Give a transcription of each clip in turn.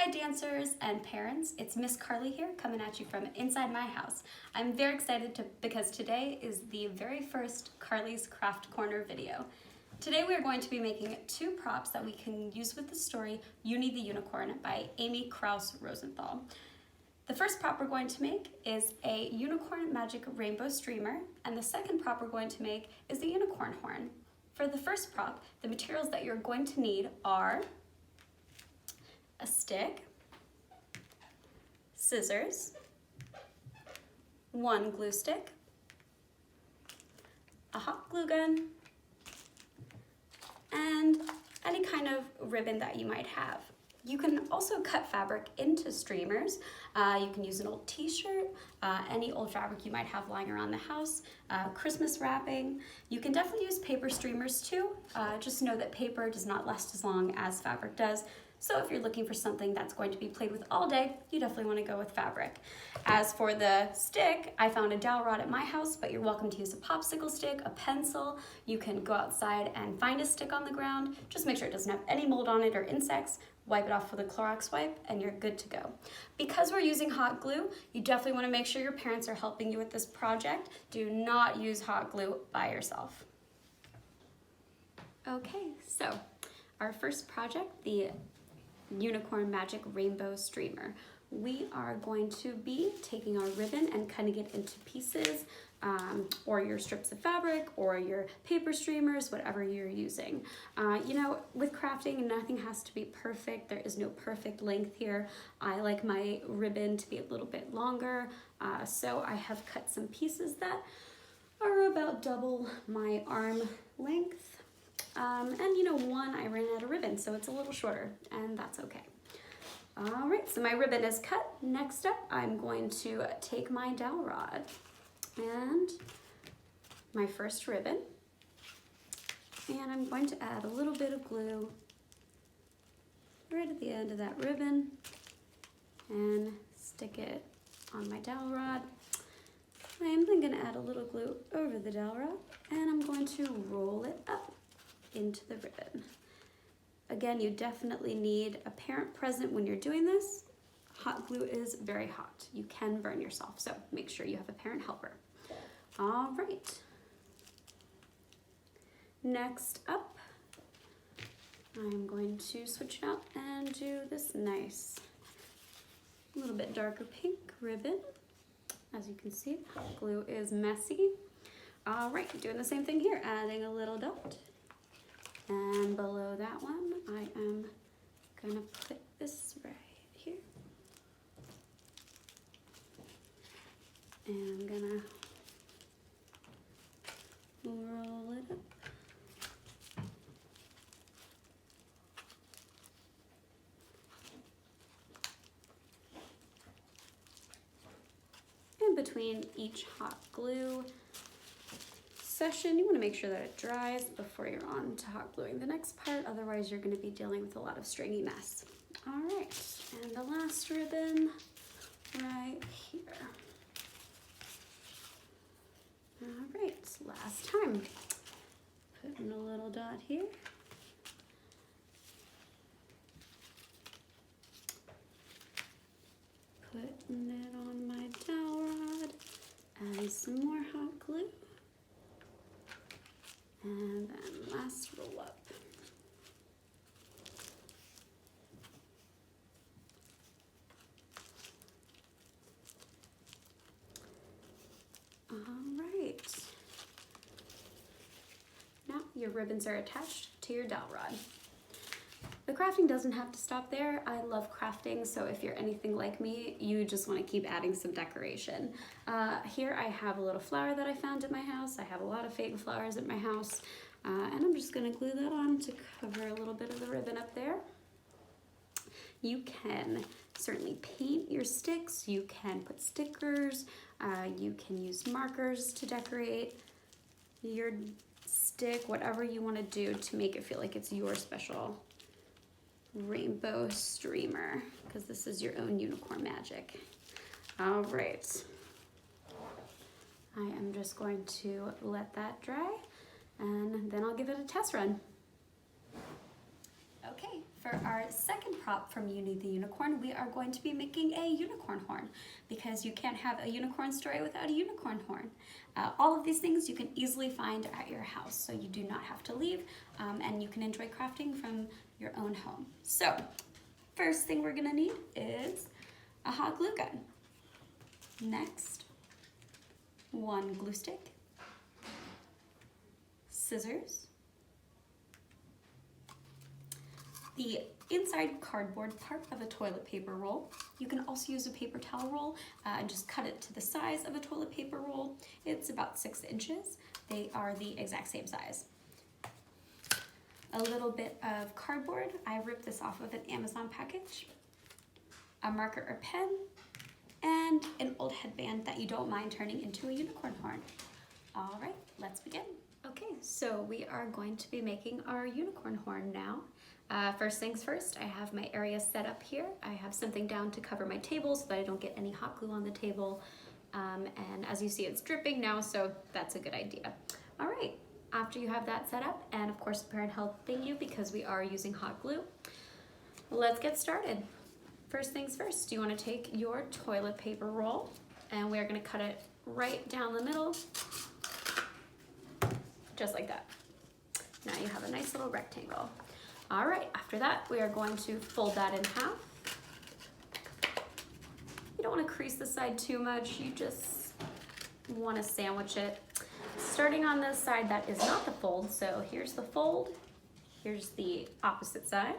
Hi dancers and parents, it's Miss Carly here coming at you from inside my house. I'm very excited because today is the very first Carly's Craft Corner video. Today we are going to be making 2 props that we can use with the story Uni the Unicorn by Amy Krouse Rosenthal. The first prop we're going to make is a unicorn magic rainbow streamer, and the second prop we're going to make is the unicorn horn. For the first prop, the materials that you're going to need are a stick, scissors, 1 glue stick, a hot glue gun, and any kind of ribbon that you might have. You can also cut fabric into streamers. You can use an old t-shirt, any old fabric you might have lying around the house, Christmas wrapping. You can definitely use paper streamers too. Just know that paper does not last as long as fabric does. So if you're looking for something that's going to be played with all day, you definitely want to go with fabric. As for the stick, I found a dowel rod at my house, but you're welcome to use a popsicle stick, a pencil. You can go outside and find a stick on the ground. Just make sure it doesn't have any mold on it or insects. Wipe it off with a chlorox wipe and you're good to go. Because we're using hot glue, you definitely want to make sure your parents are helping you with this project. Do not use hot glue by yourself. Okay, so our first project, the Unicorn Magic Rainbow Streamer. We are going to be taking our ribbon and cutting it into pieces, or your strips of fabric, or your paper streamers, whatever you're using. You know, with crafting, nothing has to be perfect. There is no perfect length here. I like my ribbon to be a little bit longer, so I have cut some pieces that are about double my arm length. And you know, one, I ran out of ribbon, so it's a little shorter, and that's okay. All right, so my ribbon is cut. Next up, I'm going to take my dowel rod and my first ribbon, and I'm going to add a little bit of glue right at the end of that ribbon and stick it on my dowel rod. I am then going to add a little glue over the dowel rod, and I'm going to roll it up into the ribbon. Again, you definitely need a parent present when you're doing this. Hot glue is very hot. You can burn yourself, so make sure you have a parent helper. All right. Next up, I'm going to switch it out and do this nice, a little bit darker pink ribbon. As you can see, hot glue is messy. All right, doing the same thing here, adding a little dot. And below that one, I am gonna put this right here. And I'm gonna roll it up. In between each hot glue session, you want to make sure that it dries before you're on to hot gluing the next part, otherwise you're going to be dealing with a lot of stringy mess. All right, and the last ribbon right here. All right, last time. Putting a little dot here. Putting it on my dowel rod, adding some more hot glue. And then last roll up. All right. Now your ribbons are attached to your dowel rod. The crafting doesn't have to stop there. I love crafting, so if you're anything like me, you just want to keep adding some decoration. Here I have a little flower that I found at my house. I have a lot of fake flowers at my house, and I'm just going to glue that on to cover a little bit of the ribbon up there. You can certainly paint your sticks. You can put stickers. You can use markers to decorate your stick, whatever you want to do to make it feel like it's your special rainbow streamer, because this is your own unicorn magic. All right, I am just going to let that dry, and then I'll give it a test run. Okay, For our second prop from Uni the Unicorn, we are going to be making a unicorn horn because you can't have a unicorn story without a unicorn horn. All of these things you can easily find at your house, so you do not have to leave, and you can enjoy crafting from your own home. So, first thing we're gonna need is a hot glue gun. Next, one glue stick, scissors, the inside cardboard part of a toilet paper roll. You can also use a paper towel roll and just cut it to the size of a toilet paper roll. It's about 6 inches. They are the exact same size. A little bit of cardboard. I ripped this off of an Amazon package. A marker or pen, and an old headband that you don't mind turning into a unicorn horn. All right, let's begin. Okay, so we are going to be making our unicorn horn now. First things first, I have my area set up here. I have something down to cover my table so that I don't get any hot glue on the table. And as you see, it's dripping now, so that's a good idea. All right, after you have that set up, and of course the parent helping you because we are using hot glue, let's get started. First things first, you want to take your toilet paper roll, and we're going to cut it right down the middle, just like that. Now you have a nice little rectangle. All right, after that, we are going to fold that in half. You don't want to crease the side too much, you just want to sandwich it. Starting on the side that is not the fold, so here's the fold, here's the opposite side.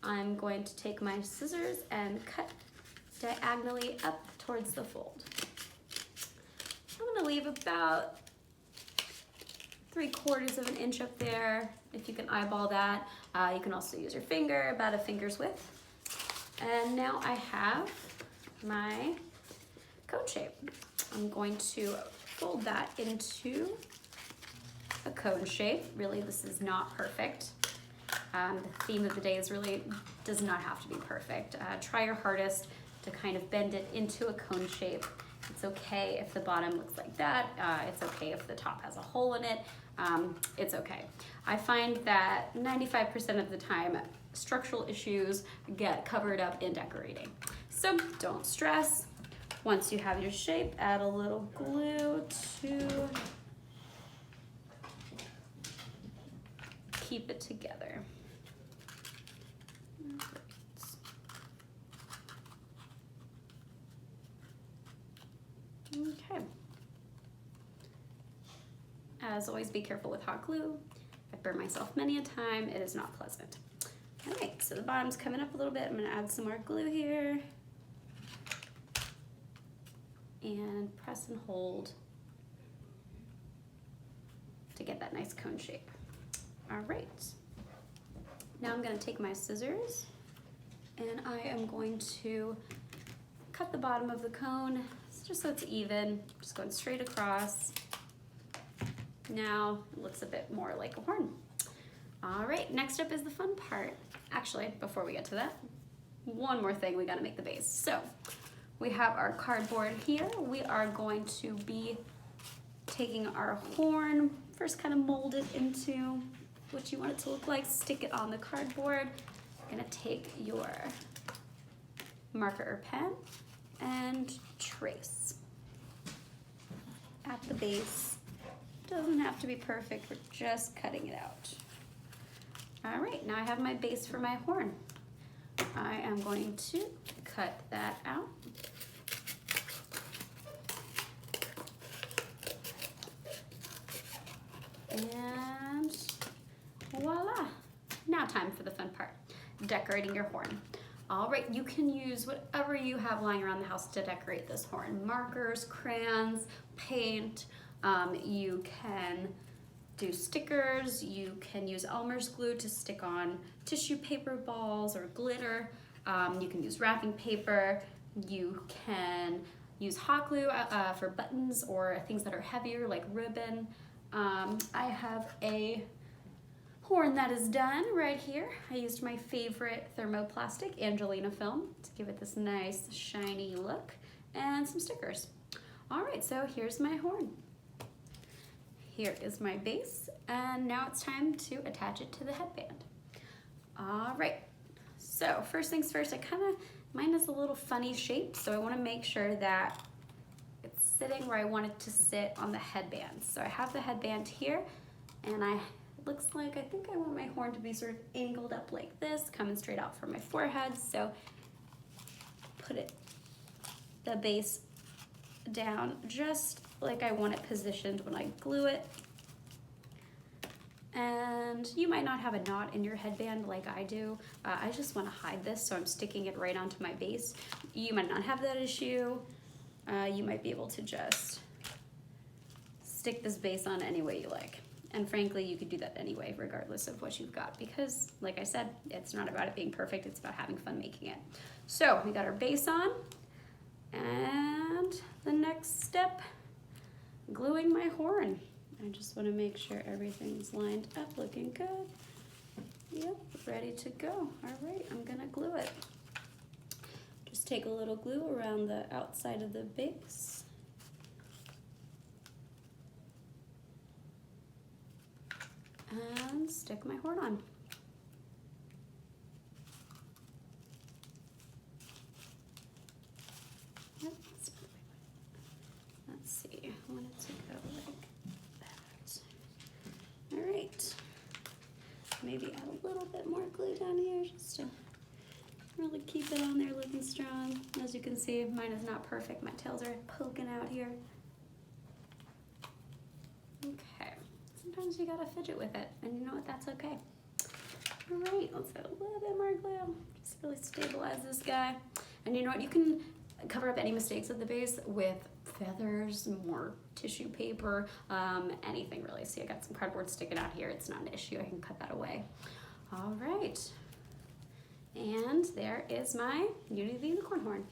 I'm going to take my scissors and cut diagonally up towards the fold. I'm going to leave about 3/4 of an inch up there, if you can eyeball that. You can also use your finger, about a finger's width. And now I have my cone shape. I'm going to fold that into a cone shape. Really, this is not perfect. The theme of the day is really does not have to be perfect. Try your hardest to kind of bend it into a cone shape. It's okay if the bottom looks like that. It's okay if the top has a hole in it. It's okay. I find that 95% of the time, structural issues get covered up in decorating. So don't stress. Once you have your shape, add a little glue to keep it together. Okay. As always, be careful with hot glue. I've burned myself many a time. It is not pleasant. All right, so the bottom's coming up a little bit. I'm gonna add some more glue here. And press and hold to get that nice cone shape. All right. Now I'm gonna take my scissors and I am going to cut the bottom of the cone just so it's even, just going straight across. Now it looks a bit more like a horn. All right, next up is the fun part. Actually, before we get to that, one more thing, we gotta make the base. So we have our cardboard here. We are going to be taking our horn, first kind of mold it into what you want it to look like, stick it on the cardboard. You're gonna take your marker or pen and trace at the base. Doesn't have to be perfect, we're just cutting it out. All right, now I have my base for my horn. I am going to cut that out. And voila. Now time for the fun part, decorating your horn. All right, you can use whatever you have lying around the house to decorate this horn. Markers, crayons, paint. You can do stickers. You can use Elmer's glue to stick on tissue paper balls or glitter. You can use wrapping paper. You can use hot glue for buttons or things that are heavier like ribbon. I have a horn that is done right here. I used my favorite thermoplastic Angelina film to give it this nice shiny look, and some stickers. All right, so here's my horn. Here is my base, and now it's time to attach it to the headband. All right, So first things first, mine is a little funny shape, so I want to make sure that it's sitting where I want it to sit on the headband. So I have the headband here, and it looks like, I think I want my horn to be sort of angled up like this, coming straight out from my forehead. So put the base down just like I want it positioned when I glue it. And you might not have a knot in your headband like I do. I just want to hide this, so I'm sticking it right onto my base. You might not have that issue. You might be able to just stick this base on any way you like. And frankly, you could do that anyway, regardless of what you've got, because like I said, it's not about it being perfect, it's about having fun making it. So we got our base on, and the next step, gluing my horn. I just want to make sure everything's lined up, looking good. Yep, ready to go. All right, I'm gonna glue it. Just take a little glue around the outside of the base. And stick my horn on. Yep, let's see, I want it to go like that. All right, maybe add a little bit more glue down here just to really keep it on there looking strong. As you can see, mine is not perfect. My tails are poking out here. Okay, sometimes you gotta fidget with it, and you know what, that's okay. All right, let's add a little bit more glue. Just really stabilize this guy. And you know what, you can cover up any mistakes at the base with feathers, more tissue paper, anything really. See, I got some cardboard sticking out here. It's not an issue, I can cut that away. All right, and there is my Uni the Unicorn horn.